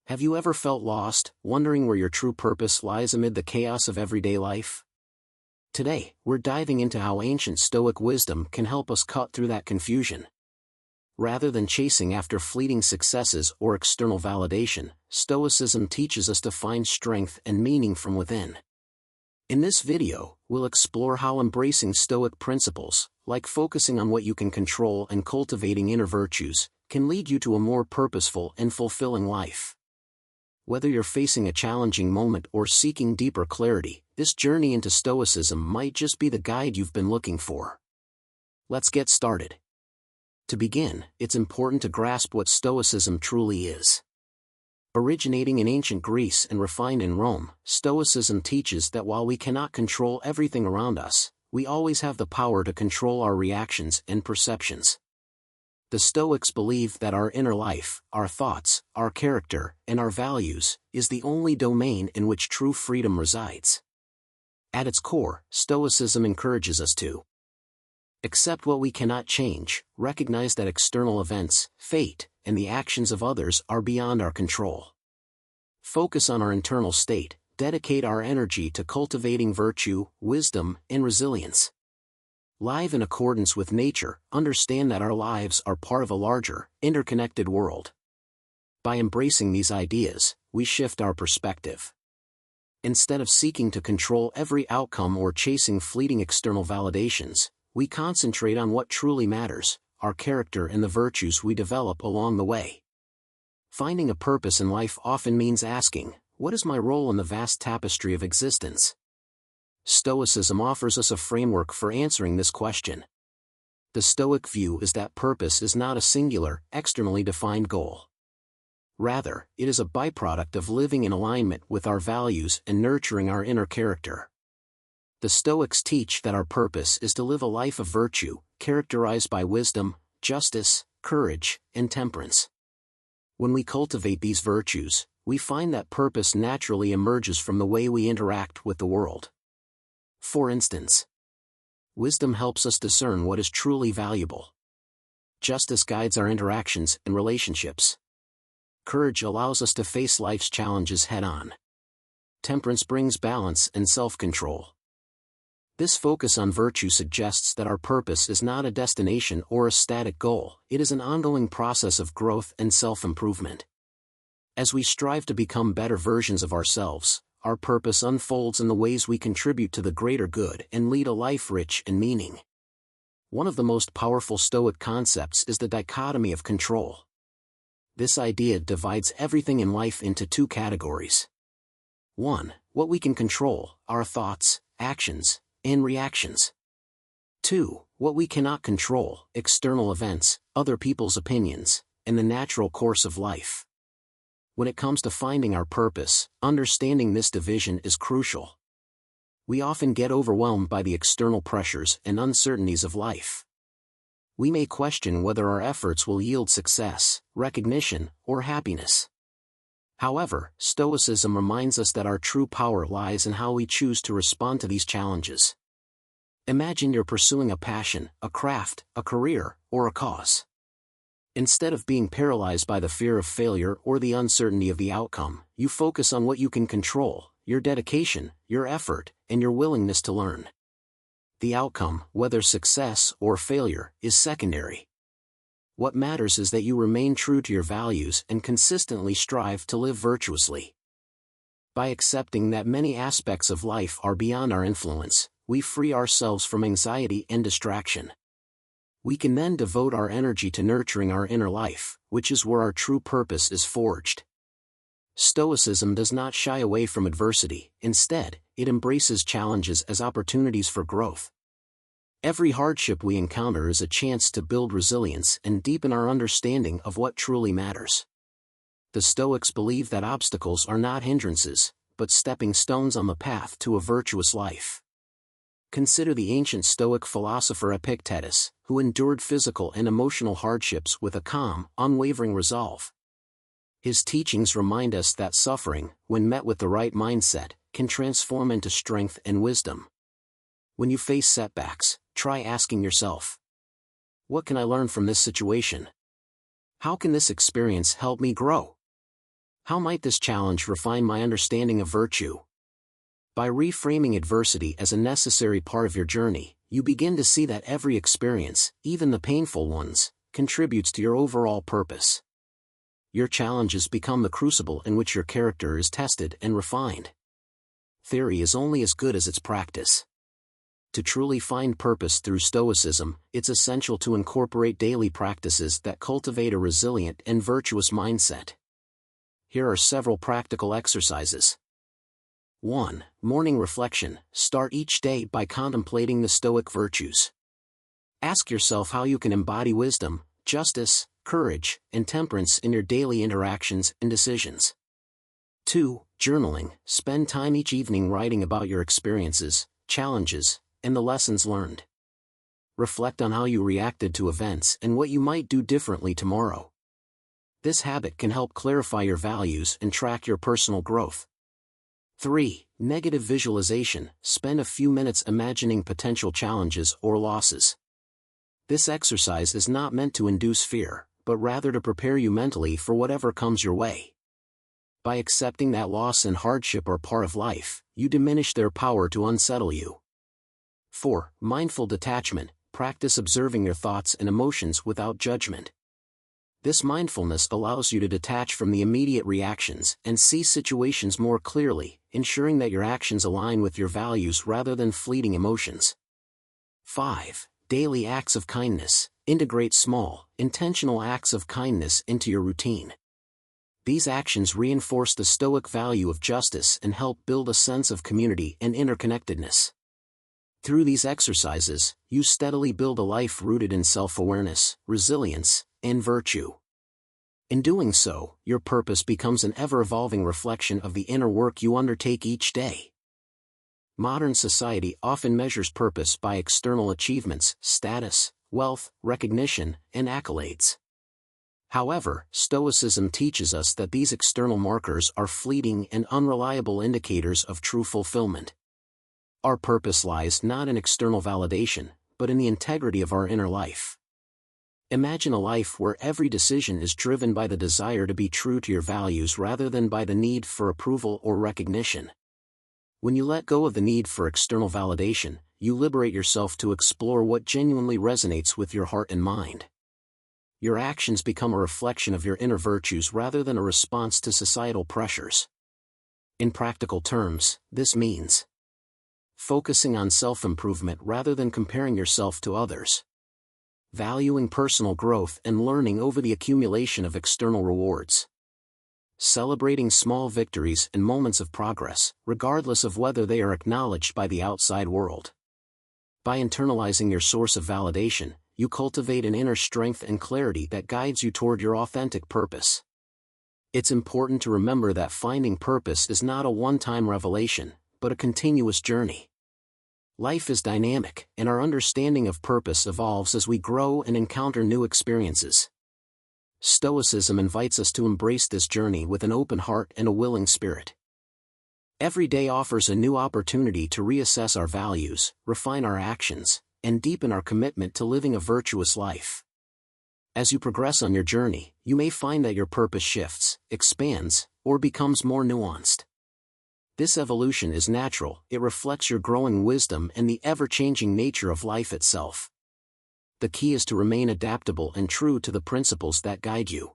Have you ever felt lost, wondering where your true purpose lies amid the chaos of everyday life? Today, we're diving into how ancient Stoic wisdom can help us cut through that confusion. Rather than chasing after fleeting successes or external validation, Stoicism teaches us to find strength and meaning from within. In this video, we'll explore how embracing Stoic principles, like focusing on what you can control and cultivating inner virtues, can lead you to a more purposeful and fulfilling life. Whether you're facing a challenging moment or seeking deeper clarity, this journey into Stoicism might just be the guide you've been looking for. Let's get started. To begin, it's important to grasp what Stoicism truly is. Originating in ancient Greece and refined in Rome, Stoicism teaches that while we cannot control everything around us, we always have the power to control our reactions and perceptions. The Stoics believe that our inner life, our thoughts, our character, and our values, is the only domain in which true freedom resides. At its core, Stoicism encourages us to accept what we cannot change, recognize that external events, fate, and the actions of others are beyond our control. Focus on our internal state, dedicate our energy to cultivating virtue, wisdom, and resilience. Live in accordance with nature, understand that our lives are part of a larger, interconnected world. By embracing these ideas, we shift our perspective. Instead of seeking to control every outcome or chasing fleeting external validations, we concentrate on what truly matters, our character and the virtues we develop along the way. Finding a purpose in life often means asking, what is my role in the vast tapestry of existence? Stoicism offers us a framework for answering this question. The Stoic view is that purpose is not a singular, externally defined goal. Rather, it is a byproduct of living in alignment with our values and nurturing our inner character. The Stoics teach that our purpose is to live a life of virtue, characterized by wisdom, justice, courage, and temperance. When we cultivate these virtues, we find that purpose naturally emerges from the way we interact with the world. For instance, wisdom helps us discern what is truly valuable. Justice guides our interactions and relationships. Courage allows us to face life's challenges head-on. Temperance brings balance and self-control. This focus on virtue suggests that our purpose is not a destination or a static goal, it is an ongoing process of growth and self-improvement. As we strive to become better versions of ourselves, our purpose unfolds in the ways we contribute to the greater good and lead a life rich in meaning. One of the most powerful Stoic concepts is the dichotomy of control. This idea divides everything in life into two categories. 1. What we can control, our thoughts, actions, and reactions. 2. What we cannot control, external events, other people's opinions, and the natural course of life. When it comes to finding our purpose, understanding this division is crucial. We often get overwhelmed by the external pressures and uncertainties of life. We may question whether our efforts will yield success, recognition, or happiness. However, Stoicism reminds us that our true power lies in how we choose to respond to these challenges. Imagine you're pursuing a passion, a craft, a career, or a cause. Instead of being paralyzed by the fear of failure or the uncertainty of the outcome, you focus on what you can control, your dedication, your effort, and your willingness to learn. The outcome, whether success or failure, is secondary. What matters is that you remain true to your values and consistently strive to live virtuously. By accepting that many aspects of life are beyond our influence, we free ourselves from anxiety and distraction. We can then devote our energy to nurturing our inner life, which is where our true purpose is forged. Stoicism does not shy away from adversity, instead, it embraces challenges as opportunities for growth. Every hardship we encounter is a chance to build resilience and deepen our understanding of what truly matters. The Stoics believe that obstacles are not hindrances, but stepping stones on the path to a virtuous life. Consider the ancient Stoic philosopher Epictetus, who endured physical and emotional hardships with a calm, unwavering resolve. His teachings remind us that suffering, when met with the right mindset, can transform into strength and wisdom. When you face setbacks, try asking yourself, what can I learn from this situation? How can this experience help me grow? How might this challenge refine my understanding of virtue? By reframing adversity as a necessary part of your journey, you begin to see that every experience, even the painful ones, contributes to your overall purpose. Your challenges become the crucible in which your character is tested and refined. Theory is only as good as its practice. To truly find purpose through Stoicism, it's essential to incorporate daily practices that cultivate a resilient and virtuous mindset. Here are several practical exercises. 1. Morning reflection. Start each day by contemplating the Stoic virtues. Ask yourself how you can embody wisdom, justice, courage, and temperance in your daily interactions and decisions. 2. Journaling. Spend time each evening writing about your experiences, challenges, and the lessons learned. Reflect on how you reacted to events and what you might do differently tomorrow. This habit can help clarify your values and track your personal growth. 3. Negative visualization. Spend a few minutes imagining potential challenges or losses. This exercise is not meant to induce fear, but rather to prepare you mentally for whatever comes your way. By accepting that loss and hardship are part of life, you diminish their power to unsettle you. 4. Mindful detachment. Practice observing your thoughts and emotions without judgment. This mindfulness allows you to detach from the immediate reactions and see situations more clearly, ensuring that your actions align with your values rather than fleeting emotions. 5. Daily acts of kindness. Integrate small, intentional acts of kindness into your routine. These actions reinforce the Stoic value of justice and help build a sense of community and interconnectedness. Through these exercises, you steadily build a life rooted in self-awareness, resilience, and virtue. In doing so, your purpose becomes an ever-evolving reflection of the inner work you undertake each day. Modern society often measures purpose by external achievements, status, wealth, recognition, and accolades. However, Stoicism teaches us that these external markers are fleeting and unreliable indicators of true fulfillment. Our purpose lies not in external validation, but in the integrity of our inner life. Imagine a life where every decision is driven by the desire to be true to your values rather than by the need for approval or recognition. When you let go of the need for external validation, you liberate yourself to explore what genuinely resonates with your heart and mind. Your actions become a reflection of your inner virtues rather than a response to societal pressures. In practical terms, this means focusing on self-improvement rather than comparing yourself to others. Valuing personal growth and learning over the accumulation of external rewards. Celebrating small victories and moments of progress, regardless of whether they are acknowledged by the outside world. By internalizing your source of validation, you cultivate an inner strength and clarity that guides you toward your authentic purpose. It's important to remember that finding purpose is not a one-time revelation, but a continuous journey. Life is dynamic, and our understanding of purpose evolves as we grow and encounter new experiences. Stoicism invites us to embrace this journey with an open heart and a willing spirit. Every day offers a new opportunity to reassess our values, refine our actions, and deepen our commitment to living a virtuous life. As you progress on your journey, you may find that your purpose shifts, expands, or becomes more nuanced. This evolution is natural, it reflects your growing wisdom and the ever-changing nature of life itself. The key is to remain adaptable and true to the principles that guide you.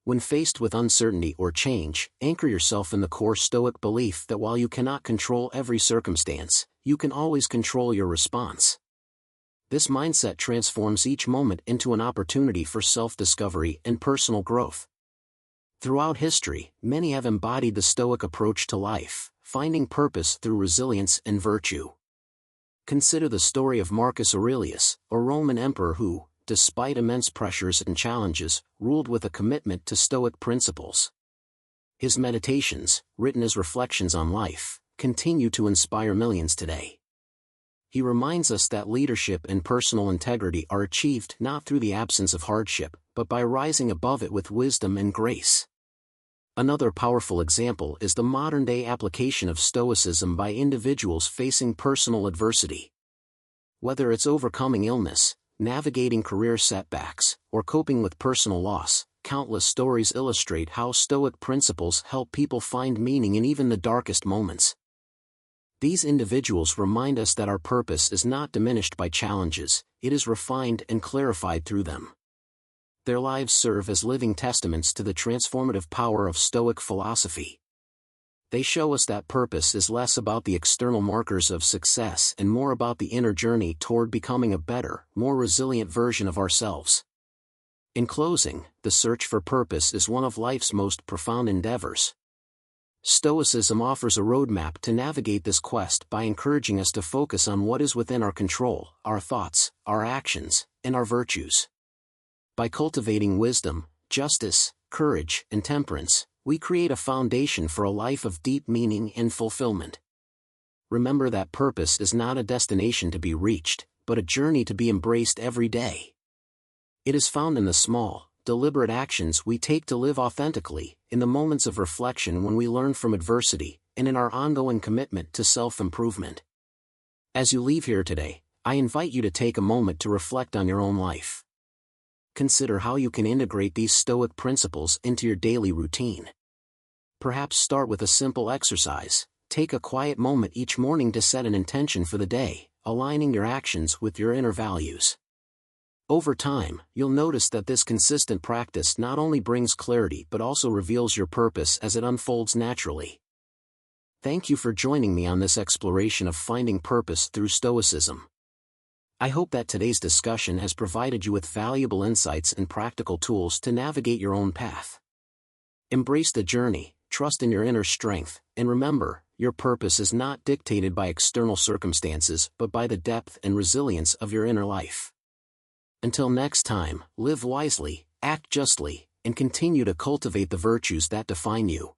When faced with uncertainty or change, anchor yourself in the core Stoic belief that while you cannot control every circumstance, you can always control your response. This mindset transforms each moment into an opportunity for self-discovery and personal growth. Throughout history, many have embodied the Stoic approach to life, finding purpose through resilience and virtue. Consider the story of Marcus Aurelius, a Roman emperor who, despite immense pressures and challenges, ruled with a commitment to Stoic principles. His meditations, written as reflections on life, continue to inspire millions today. He reminds us that leadership and personal integrity are achieved not through the absence of hardship, but by rising above it with wisdom and grace. Another powerful example is the modern-day application of Stoicism by individuals facing personal adversity. Whether it's overcoming illness, navigating career setbacks, or coping with personal loss, countless stories illustrate how Stoic principles help people find meaning in even the darkest moments. These individuals remind us that our purpose is not diminished by challenges, it is refined and clarified through them. Their lives serve as living testaments to the transformative power of Stoic philosophy. They show us that purpose is less about the external markers of success and more about the inner journey toward becoming a better, more resilient version of ourselves. In closing, the search for purpose is one of life's most profound endeavors. Stoicism offers a roadmap to navigate this quest by encouraging us to focus on what is within our control, our thoughts, our actions, and our virtues. By cultivating wisdom, justice, courage, and temperance, we create a foundation for a life of deep meaning and fulfillment. Remember that purpose is not a destination to be reached, but a journey to be embraced every day. It is found in the small, deliberate actions we take to live authentically, in the moments of reflection when we learn from adversity, and in our ongoing commitment to self-improvement. As you leave here today, I invite you to take a moment to reflect on your own life. Consider how you can integrate these Stoic principles into your daily routine. Perhaps start with a simple exercise. Take a quiet moment each morning to set an intention for the day, aligning your actions with your inner values. Over time, you'll notice that this consistent practice not only brings clarity but also reveals your purpose as it unfolds naturally. Thank you for joining me on this exploration of finding purpose through Stoicism. I hope that today's discussion has provided you with valuable insights and practical tools to navigate your own path. Embrace the journey, trust in your inner strength, and remember, your purpose is not dictated by external circumstances but by the depth and resilience of your inner life. Until next time, live wisely, act justly, and continue to cultivate the virtues that define you.